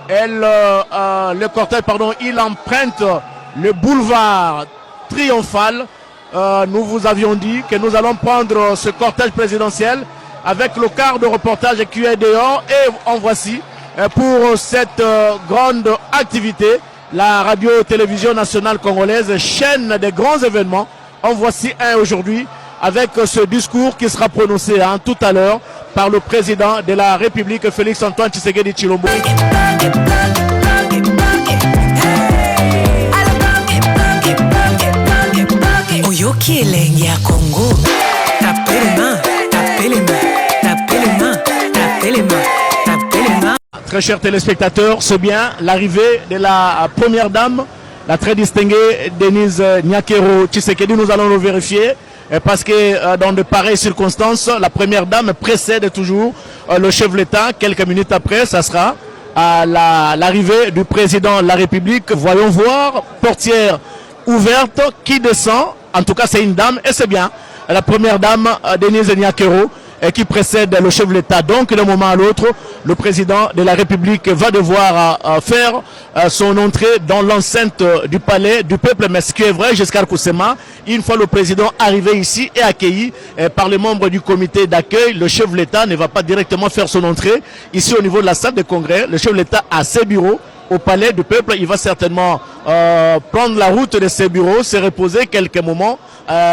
Le cortège, il emprunte le boulevard triomphal. Nous vous avions dit que nous allons prendre ce cortège présidentiel avec le quart de reportage qui est dehors. Et en voici pour cette grande activité, la radio-télévision nationale congolaise, chaîne des grands événements. En voici un aujourd'hui avec ce discours qui sera prononcé tout à l'heure par le président de la République, Félix-Antoine Tshisekedi Tshilombo. Oyoki elenge ya Congo, tapez les mains, tapez les mains, tapez les mains, tapez les mains, tapez les mains. Très chers téléspectateurs, c'est bien l'arrivée de la première dame, la très distinguée Denise Nyakero Tshisekedi. Nous allons le vérifier parce que dans de pareilles circonstances, la première dame précède toujours le chef de l'État. Quelques minutes après, ça sera à l'arrivée du président de la République. Voyons voir, portière ouverte, qui descend. En tout cas, c'est une dame et c'est bien la première dame Denise Nyakero qui précède le chef de l'État. Donc, d'un moment à l'autre, le président de la République va devoir faire son entrée dans l'enceinte du palais du peuple. Mais ce qui est vrai, Giscard Koussema, une fois le président arrivé ici et accueilli par les membres du comité d'accueil, le chef de l'État ne va pas directement faire son entrée ici au niveau de la salle de congrès. Le chef de l'État a ses bureaux au palais du peuple. Il va certainement prendre la route de ses bureaux, se reposer quelques moments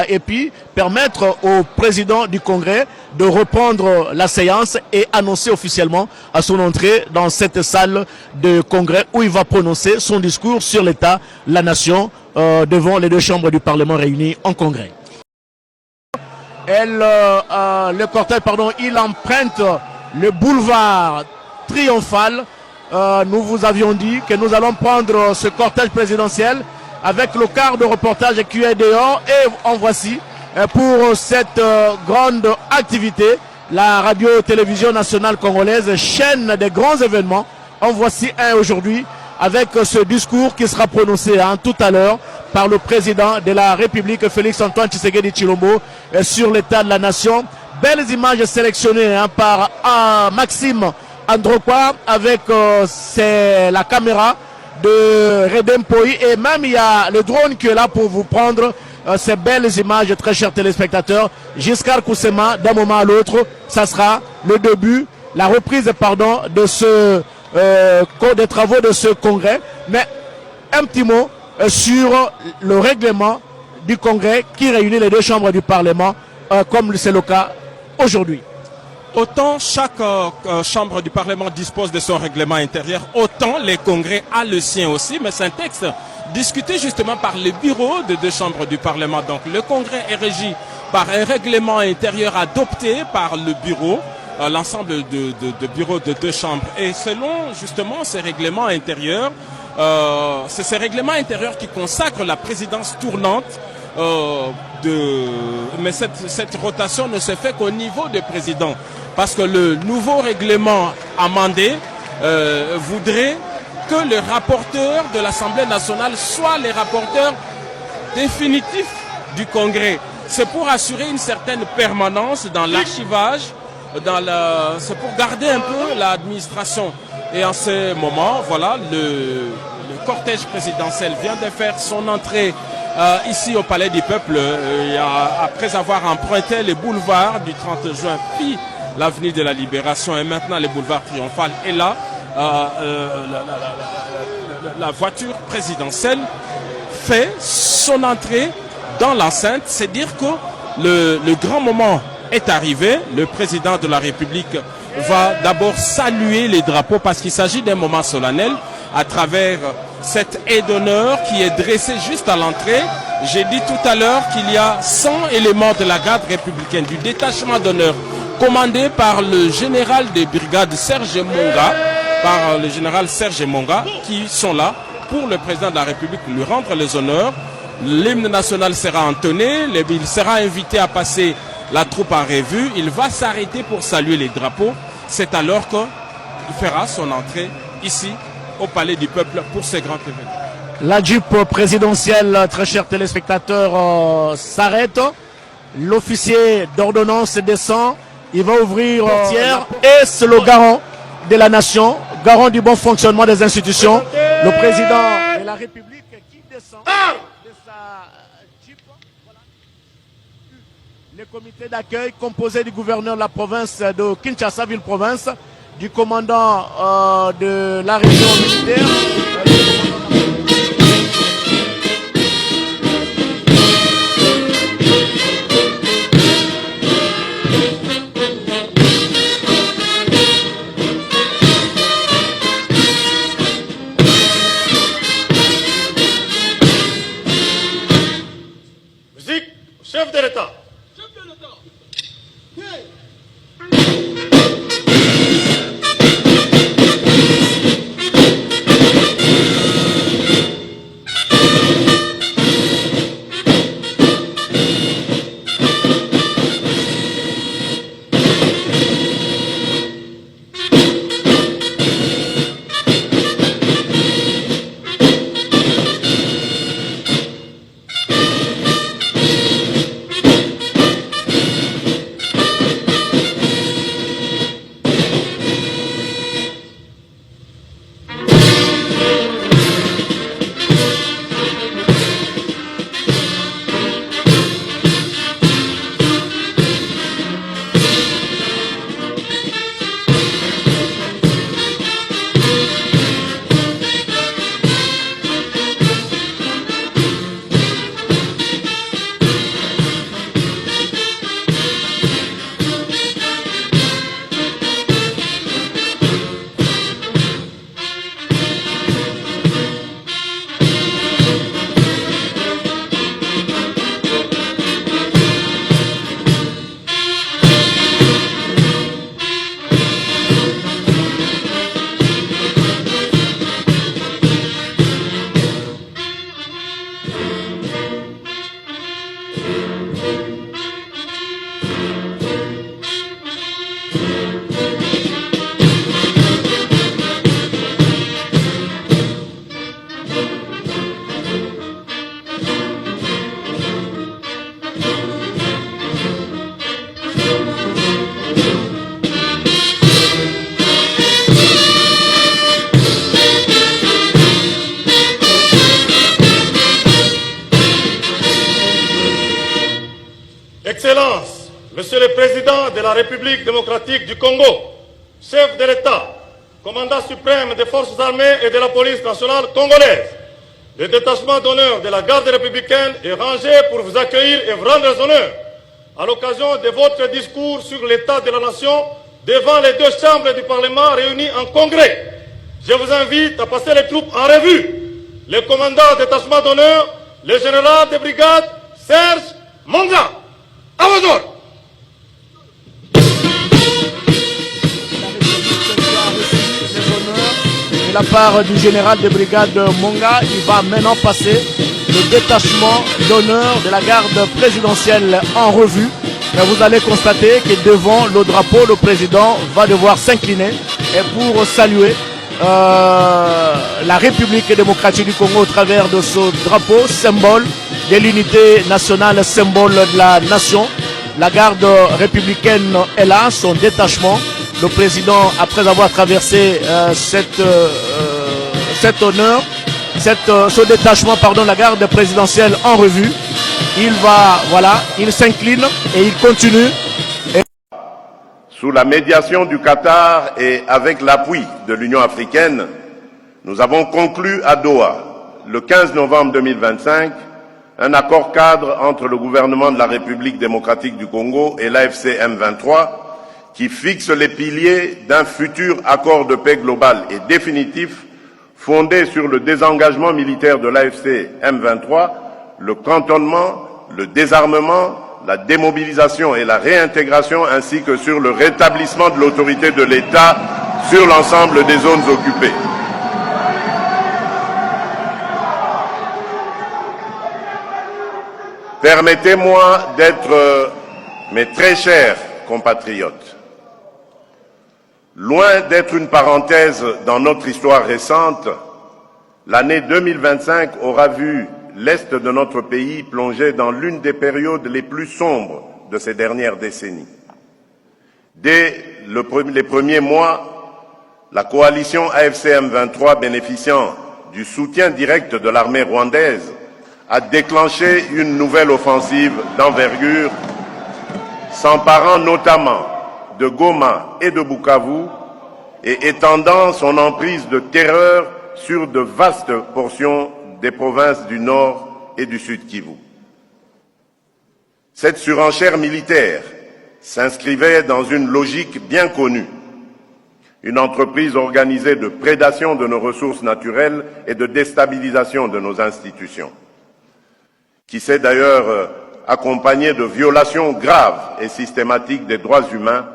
et puis permettre au président du congrès de reprendre la séance et annoncer officiellement à son entrée dans cette salle de congrès où il va prononcer son discours sur l'État, la nation, devant les deux chambres du Parlement réunies en congrès. Le cortège, il emprunte le boulevard triomphal. Nous vous avions dit que nous allons prendre ce cortège présidentiel avec le quart de reportage qui est dehors. Et en voici pour cette grande activité, la radio-télévision nationale congolaise, chaîne des grands événements. En voici un aujourd'hui avec ce discours qui sera prononcé tout à l'heure par le président de la République, Félix-Antoine Tshisekedi Tshilombo, sur l'état de la nation. Belles images sélectionnées par Maxime Androkwa avec la caméra de Redem Poi, et même il y a le drone qui est là pour vous prendre ces belles images, très chers téléspectateurs. Giscard Koussema, d'un moment à l'autre, ça sera le début, la reprise de ce des travaux de ce congrès. Mais un petit mot sur le règlement du congrès qui réunit les deux chambres du Parlement, comme c'est le cas aujourd'hui. Autant chaque chambre du Parlement dispose de son règlement intérieur, autant les congrès a le sien aussi, mais c'est un texte discuté justement par le bureau de deux chambres du Parlement. Donc le congrès est régi par un règlement intérieur adopté par le bureau, l'ensemble de bureaux de deux chambres. Et selon justement ces règlements intérieurs, c'est ces règlements intérieurs qui consacrent la présidence tournante. Mais cette rotation ne se fait qu'au niveau des présidents, parce que le nouveau règlement amendé voudrait que les rapporteurs de l'Assemblée nationale soient les rapporteurs définitifs du Congrès. C'est pour assurer une certaine permanence dans l'archivage, c'est pour garder un peu l'administration. Et en ce moment, voilà, le cortège présidentiel vient de faire son entrée ici au Palais du Peuple, après avoir emprunté les boulevards du 30 juin, puis l'avenue de la Libération et maintenant les boulevards triomphal. Et là, la voiture présidentielle fait son entrée dans l'enceinte. C'est dire que le grand moment est arrivé. Le président de la République va d'abord saluer les drapeaux parce qu'il s'agit d'un moment solennel à travers cette haie d'honneur qui est dressée juste à l'entrée. J'ai dit tout à l'heure qu'il y a 100 éléments de la garde républicaine, du détachement d'honneur, commandé par le général de brigade Serge Monga, qui sont là pour le président de la République lui rendre les honneurs. L'hymne national sera entonné, il sera invité à passer la troupe en revue, il va s'arrêter pour saluer les drapeaux. C'est alors qu'il fera son entrée ici au Palais du Peuple pour ce grand événement. La Jeep présidentielle, très chers téléspectateurs, s'arrête. L'officier d'ordonnance descend. Il va ouvrir portière et c'est le garant de la nation, garant du bon fonctionnement des institutions, le président de la République qui descend de sa Jeep. Voilà. Le comité d'accueil composé du gouverneur de la province de Kinshasa, ville-province, du commandant de la région militaire. Chef de l'État. Excellences, Monsieur le Président de la République démocratique du Congo, chef de l'État, commandant suprême des forces armées et de la police nationale congolaise, le détachement d'honneur de la garde républicaine est rangé pour vous accueillir et vous rendre honneur à l'occasion de votre discours sur l'état de la nation devant les deux chambres du Parlement réunies en congrès. Je vous invite à passer les troupes en revue. Le commandant détachement d'honneur, le général de brigade Serge Monga. À vos ordres. De la part du général de brigade Monga, il va maintenant passer le détachement d'honneur de la garde présidentielle en revue. Mais vous allez constater que devant le drapeau, le président va devoir s'incliner et pour saluer la République démocratique du Congo au travers de ce drapeau, symbole de l'unité nationale, symbole de la nation. La garde républicaine est là, son détachement. Le président, après avoir traversé cet honneur, ce détachement, pardon, la garde présidentielle en revue, il va, voilà, il s'incline et il continue. Sous la médiation du Qatar et avec l'appui de l'Union africaine, nous avons conclu à Doha, le 15 novembre 2025, un accord cadre entre le gouvernement de la République démocratique du Congo et l'AFC M23 qui fixe les piliers d'un futur accord de paix global et définitif fondé sur le désengagement militaire de l'AFC M23, le cantonnement, le désarmement, la démobilisation et la réintégration ainsi que sur le rétablissement de l'autorité de l'État sur l'ensemble des zones occupées. Permettez-moi d'être, mes très chers compatriotes, loin d'être une parenthèse dans notre histoire récente, l'année 2025 aura vu l'Est de notre pays plongé dans l'une des périodes les plus sombres de ces dernières décennies. Dès les premiers mois la coalition AFC M23 bénéficiant du soutien direct de l'armée rwandaise a déclenché une nouvelle offensive d'envergure, s'emparant notamment de Goma et de Bukavu et étendant son emprise de terreur sur de vastes portions des provinces du Nord et du Sud Kivu. Cette surenchère militaire s'inscrivait dans une logique bien connue, une entreprise organisée de prédation de nos ressources naturelles et de déstabilisation de nos institutions, qui s'est d'ailleurs accompagnée de violations graves et systématiques des droits humains,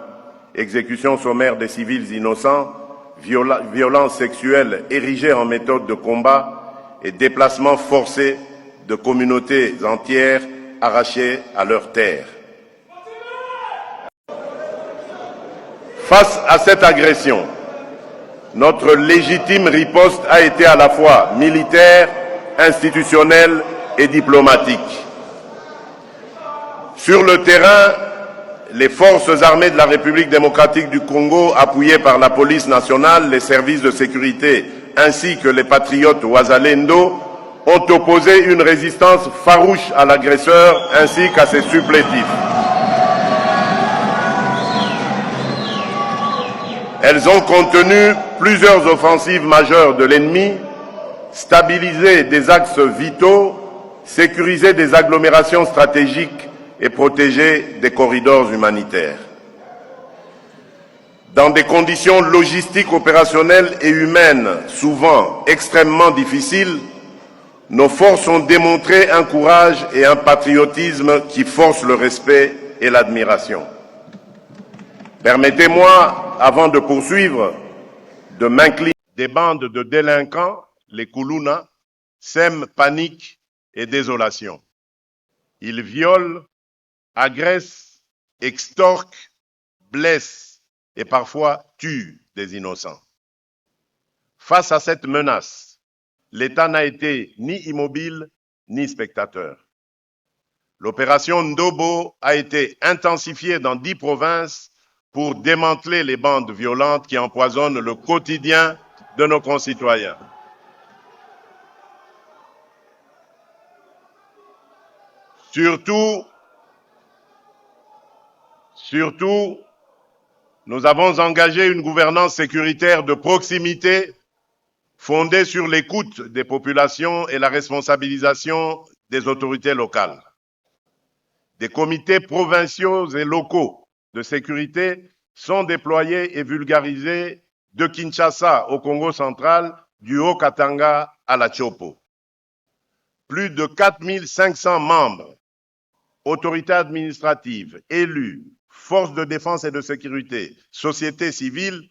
exécutions sommaires des civils innocents, violences sexuelles érigées en méthode de combat et déplacements forcés de communautés entières arrachées à leurs terres. Face à cette agression, notre légitime riposte a été à la fois militaire, institutionnelle et diplomatique. Sur le terrain, les forces armées de la République démocratique du Congo, appuyées par la police nationale, les services de sécurité ainsi que les patriotes Wazalendo, ont opposé une résistance farouche à l'agresseur ainsi qu'à ses supplétifs. Elles ont contenu plusieurs offensives majeures de l'ennemi, stabilisé des axes vitaux, sécurisé des agglomérations stratégiques et protégé des corridors humanitaires. Dans des conditions logistiques, opérationnelles et humaines souvent extrêmement difficiles, nos forces ont démontré un courage et un patriotisme qui forcent le respect et l'admiration. Permettez-moi, avant de poursuivre, de m'incliner. Des bandes de délinquants, les Kuluna, sèment panique et désolation. Ils violent, agressent, extorquent, blessent et parfois tuent des innocents. Face à cette menace, l'État n'a été ni immobile ni spectateur. L'opération Ndobo a été intensifiée dans 10 provinces pour démanteler les bandes violentes qui empoisonnent le quotidien de nos concitoyens. Surtout, nous avons engagé une gouvernance sécuritaire de proximité fondée sur l'écoute des populations et la responsabilisation des autorités locales. Des comités provinciaux et locaux de sécurité sont déployés et vulgarisés de Kinshasa au Congo central, du Haut-Katanga à la Chopo. Plus de 4500 membres, autorités administratives, élus, forces de défense et de sécurité, société civile,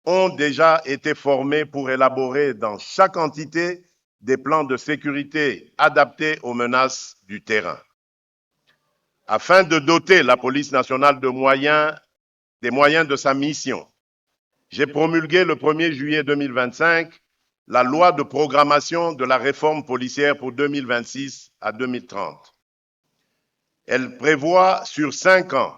ont déjà été formés pour élaborer dans chaque entité des plans de sécurité adaptés aux menaces du terrain. Afin de doter la police nationale des moyens de sa mission, j'ai promulgué le 1er juillet 2025 la loi de programmation de la réforme policière pour 2026 à 2030. Elle prévoit sur 5 ans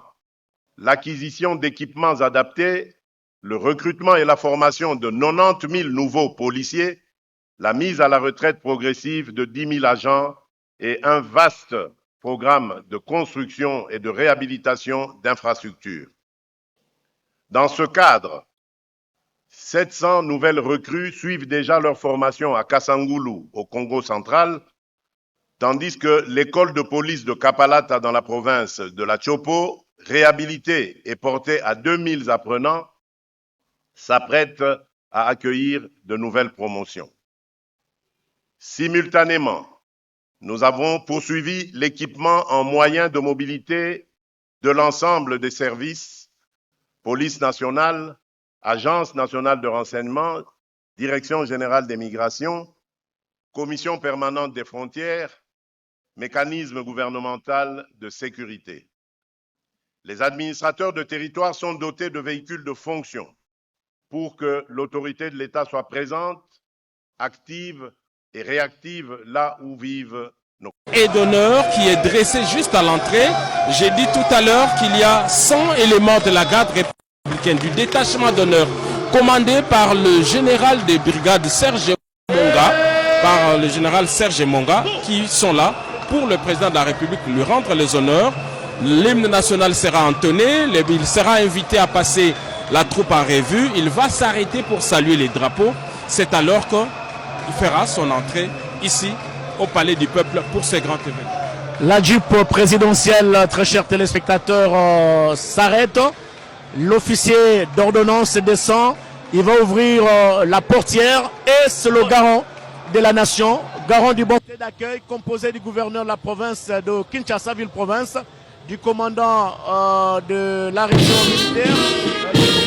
l'acquisition d'équipements adaptés, le recrutement et la formation de 90 000 nouveaux policiers, la mise à la retraite progressive de 10 000 agents et un vaste programme de construction et de réhabilitation d'infrastructures. Dans ce cadre, 700 nouvelles recrues suivent déjà leur formation à Kasangulu, au Congo central, tandis que l'école de police de Kapalata dans la province de la Chopo, réhabilitée et portée à 2000 apprenants, s'apprête à accueillir de nouvelles promotions. Simultanément, nous avons poursuivi l'équipement en moyens de mobilité de l'ensemble des services, police nationale, Agence nationale de renseignement, Direction générale des migrations, Commission permanente des frontières, mécanisme gouvernemental de sécurité. Les administrateurs de territoire sont dotés de véhicules de fonction pour que l'autorité de l'État soit présente, active et réactive là où vivent nos... Et d'honneur qui est dressé juste à l'entrée. J'ai dit tout à l'heure qu'il y a 100 éléments de la garde républicaine, du détachement d'honneur commandé par le général des brigades Serge Monga, qui sont là pour le président de la République lui rendre les honneurs. L'hymne national sera entonné, il sera invité à passer la troupe en revue, il va s'arrêter pour saluer les drapeaux. C'est alors qu'il fera son entrée ici au Palais du Peuple pour ce grand événement. La Jeep présidentielle, très chers téléspectateurs, s'arrête. L'officier d'ordonnance descend. Il va ouvrir la portière et c'est le garant de la nation, garant du bon d'accueil composé du gouverneur de la province de Kinshasa, ville-province, du commandant de la région militaire.